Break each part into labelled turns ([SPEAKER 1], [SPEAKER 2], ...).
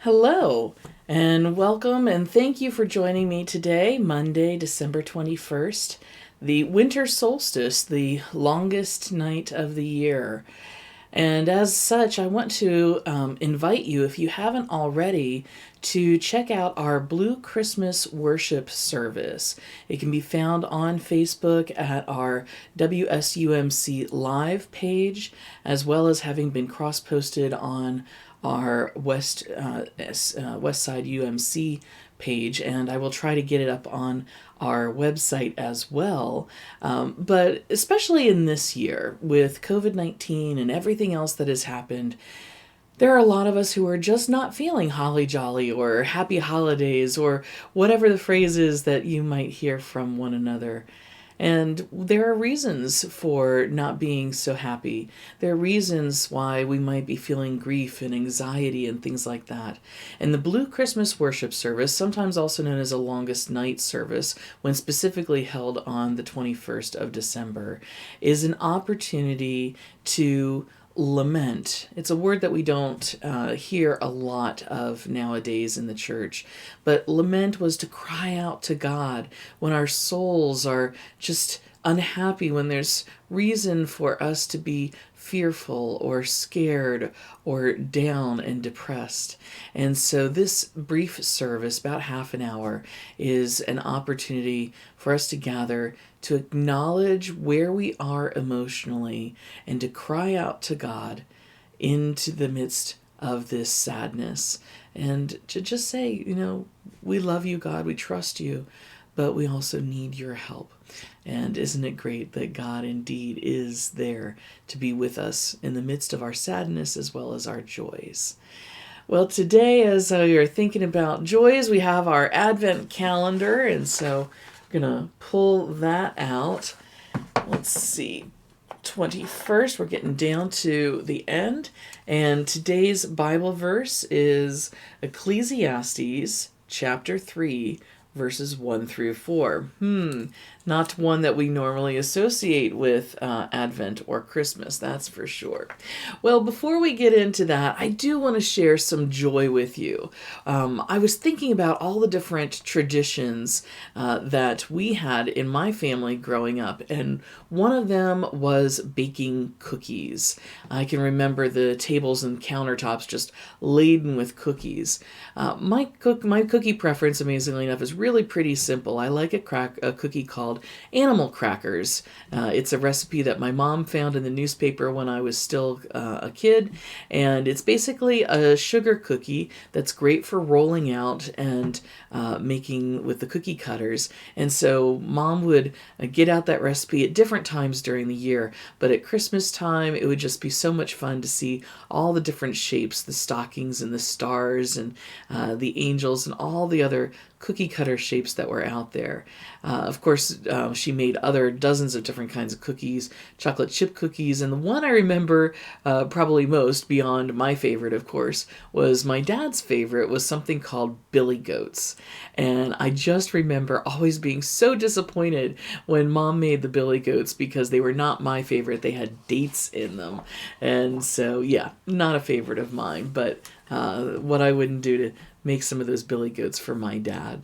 [SPEAKER 1] Hello, and welcome, and thank you for joining me today, Monday, December 21st, the winter solstice, the longest night of the year. And as such, I want to invite you, if you haven't already, to check out our Blue Christmas worship service. It can be found on Facebook at our WSUMC Live page, as well as having been cross posted on our West Side UMC page, and I will try to get it up on our website as well. But especially in this year with COVID-19 and everything else that has happened, there are a lot of us who are just not feeling holly jolly or happy holidays or whatever the phrase is that you might hear from one another. And there are reasons for not being so happy. There are reasons why we might be feeling grief and anxiety and things like that. And the Blue Christmas Worship Service, sometimes also known as a Longest Night Service, when specifically held on the 21st of December, is an opportunity to lament. It's a word that we don't hear a lot of nowadays in the church, but lament was to cry out to God when our souls are just unhappy, when there's reason for us to be fearful or scared or down and depressed. And so this brief service, about half an hour, is an opportunity for us to gather to acknowledge where we are emotionally and to cry out to God into the midst of this sadness and to just say, we love you, God, we trust you, but we also need your help. And isn't it great that God indeed is there to be with us in the midst of our sadness as well as our joys? Well, today, as we are thinking about joys, we have our Advent calendar, and so I'm going to pull that out. Let's see. 21st, we're getting down to the end, and today's Bible verse is Ecclesiastes chapter 3, verses 1 through 4. Not one that we normally associate with Advent or Christmas, that's for sure. Well, before we get into that, I do want to share some joy with you. I was thinking about all the different traditions that we had in my family growing up, and one of them was baking cookies. I can remember the tables and countertops just laden with cookies. My cookie preference, amazingly enough, is really pretty simple. I like a cookie called animal crackers. It's a recipe that my mom found in the newspaper when I was still a kid, and it's basically a sugar cookie that's great for rolling out and making with the cookie cutters. And so mom would get out that recipe at different times during the year, but at Christmas time it would just be so much fun to see all the different shapes, the stockings and the stars and the angels and all the other cookie cutter shapes that were out there. Of course, she made other dozens of different kinds of cookies, chocolate chip cookies, and the one I remember probably most, beyond my favorite, of course, was my dad's favorite, was something called Billy Goats. And I just remember always being so disappointed when mom made the Billy Goats because they were not my favorite. They had dates in them. And so, yeah, not a favorite of mine, but what I wouldn't do to make some of those Billy Goats for my dad.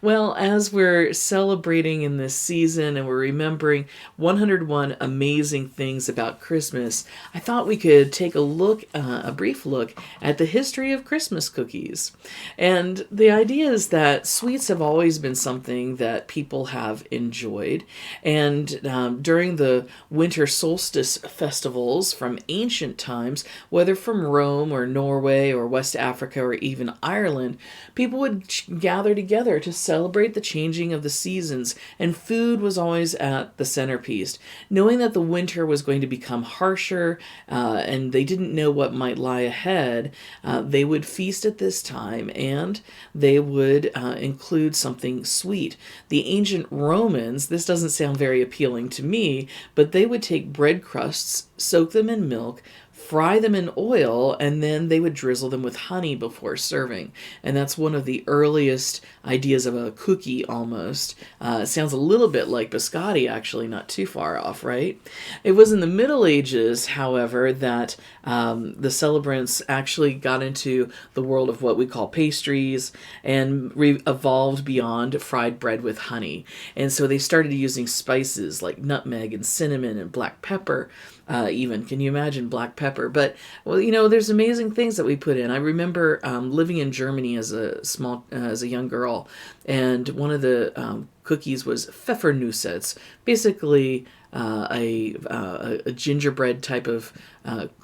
[SPEAKER 1] Well, as we're celebrating in this season and we're remembering 101 amazing things about Christmas, I thought we could take a brief look at the history of Christmas cookies. And the idea is that sweets have always been something that people have enjoyed. And during the winter solstice festivals from ancient times, whether from Rome or Norway or West Africa or even Ireland, people would gather together to celebrate the changing of the seasons, and food was always at the centerpiece. Knowing that the winter was going to become harsher and they didn't know what might lie ahead, they would feast at this time, and they would include something sweet. The ancient Romans, this doesn't sound very appealing to me, but they would take bread crusts soak them in milk, fry them in oil, and then they would drizzle them with honey before serving. And that's one of the earliest ideas of a cookie almost. It sounds a little bit like biscotti, actually, not too far off, right? It was in the Middle Ages, however, that the celebrants actually got into the world of what we call pastries and evolved beyond fried bread with honey. And so they started using spices like nutmeg and cinnamon and black pepper. Even can you imagine black pepper? But well, there's amazing things that we put in. I remember living in Germany as a young girl, and one of the cookies was Pfeffernusse. It's basically a gingerbread type of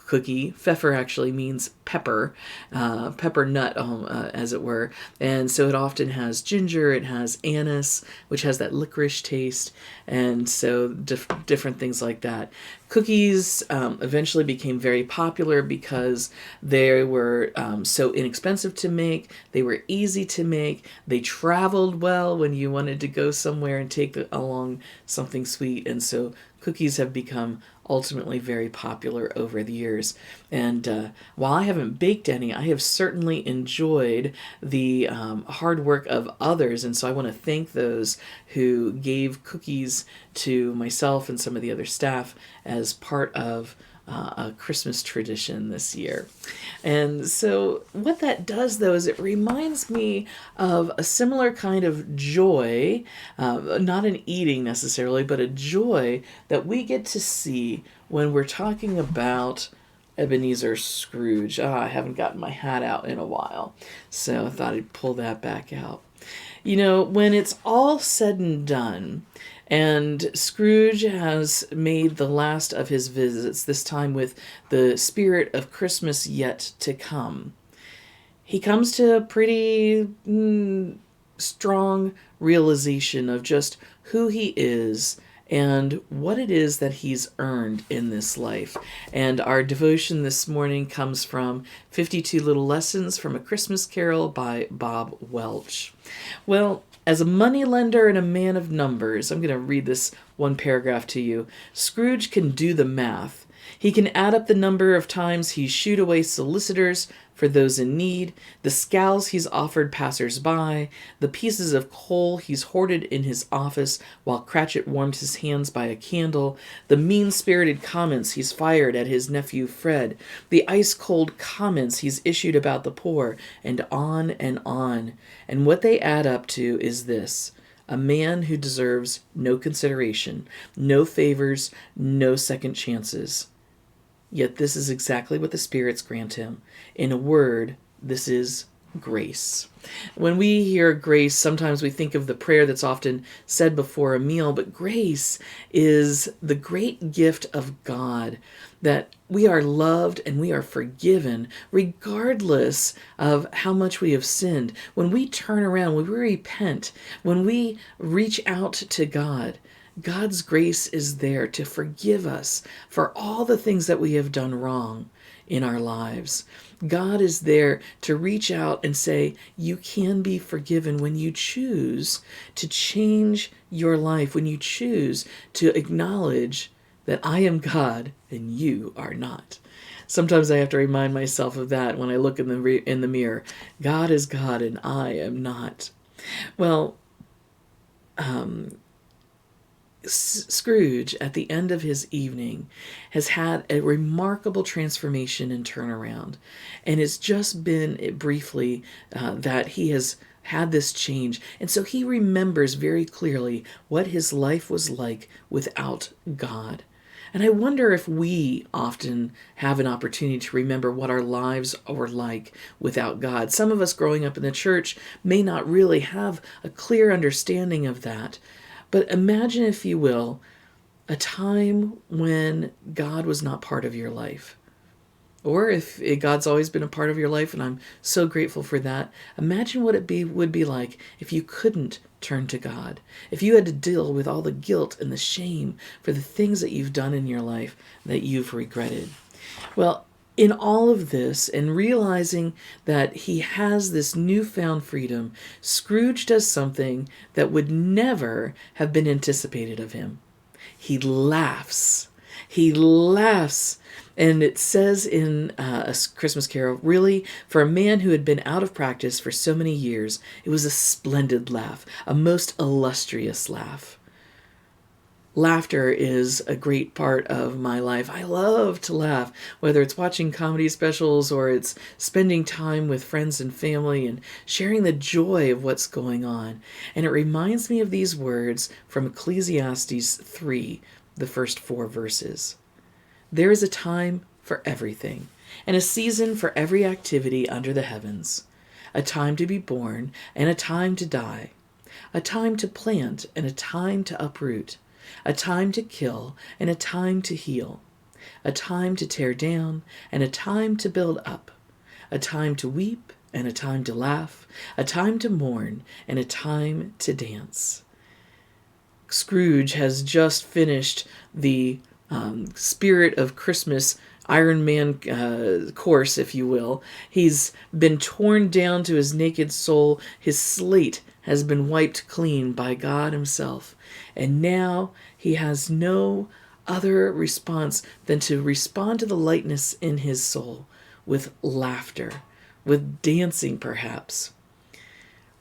[SPEAKER 1] cookie. Pfeffer actually means pepper, pepper nut, as it were. And so it often has ginger, it has anise, which has that licorice taste, and so different things like that. Cookies eventually became very popular because they were so inexpensive to make, they were easy to make, they traveled well when you wanted to go somewhere and take along something sweet, and so cookies have become ultimately very popular over the years. And while I haven't baked any, I have certainly enjoyed the hard work of others. And so I want to thank those who gave cookies to myself and some of the other staff as part of a Christmas tradition this year. And so what that does, though, is it reminds me of a similar kind of joy, not an eating necessarily, but a joy that we get to see when we're talking about Ebenezer Scrooge. I haven't gotten my hat out in a while, so I thought I'd pull that back out. When it's all said and done, and Scrooge has made the last of his visits, this time with the spirit of Christmas yet to come, he comes to a pretty strong realization of just who he is and what it is that he's earned in this life. And our devotion this morning comes from 52 Little Lessons from a Christmas Carol by Bob Welch. Well, as a moneylender and a man of numbers, I'm going to read this one paragraph to you. Scrooge can do the math. He can add up the number of times he's shooed away solicitors for those in need, the scowls he's offered passers-by, the pieces of coal he's hoarded in his office while Cratchit warmed his hands by a candle, the mean-spirited comments he's fired at his nephew Fred, the ice-cold comments he's issued about the poor, and on and on. And what they add up to is this: a man who deserves no consideration, no favors, no second chances. Yet this is exactly what the spirits grant him. In a word, this is grace. When we hear grace, sometimes we think of the prayer that's often said before a meal, but grace is the great gift of God, that we are loved and we are forgiven regardless of how much we have sinned. When we turn around, when we repent, when we reach out to God, God's grace is there to forgive us for all the things that we have done wrong in our lives. God is there to reach out and say, you can be forgiven when you choose to change your life, when you choose to acknowledge that I am God and you are not. Sometimes I have to remind myself of that when I look in the mirror. God is God and I am not. Well, Scrooge, at the end of his evening, has had a remarkable transformation and turnaround. And it's just been briefly that he has had this change. And so he remembers very clearly what his life was like without God. And I wonder if we often have an opportunity to remember what our lives were like without God. Some of us growing up in the church may not really have a clear understanding of that. But imagine, if you will, a time when God was not part of your life. Or if God's always been a part of your life, and I'm so grateful for that, imagine what it would be like if you couldn't turn to God. If you had to deal with all the guilt and the shame for the things that you've done in your life that you've regretted. Well, in all of this, and realizing that he has this newfound freedom, Scrooge does something that would never have been anticipated of him. He laughs. He laughs. And it says in A Christmas Carol, really, for a man who had been out of practice for so many years, it was a splendid laugh, a most illustrious laugh. Laughter is a great part of my life. I love to laugh, whether it's watching comedy specials or it's spending time with friends and family and sharing the joy of what's going on. And it reminds me of these words from Ecclesiastes 3, the first 4 verses. There is a time for everything, and a season for every activity under the heavens, a time to be born and a time to die, a time to plant and a time to uproot, a time to kill and a time to heal, a time to tear down and a time to build up, a time to weep and a time to laugh, a time to mourn and a time to dance. Scrooge has just finished the Spirit of Christmas Iron Man course, if you will. He's been torn down to his naked soul. His slate has been wiped clean by God himself. And now he has no other response than to respond to the lightness in his soul with laughter, with dancing perhaps.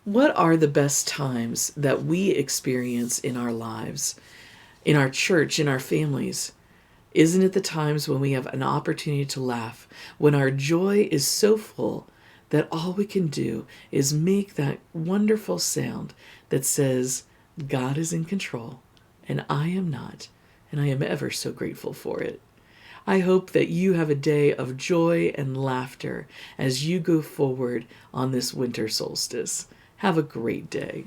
[SPEAKER 1] What are the best times that we experience in our lives, in our church, in our families? Isn't it the times when we have an opportunity to laugh, when our joy is so full that all we can do is make that wonderful sound that says, God is in control, and I am not, and I am ever so grateful for it. I hope that you have a day of joy and laughter as you go forward on this winter solstice. Have a great day.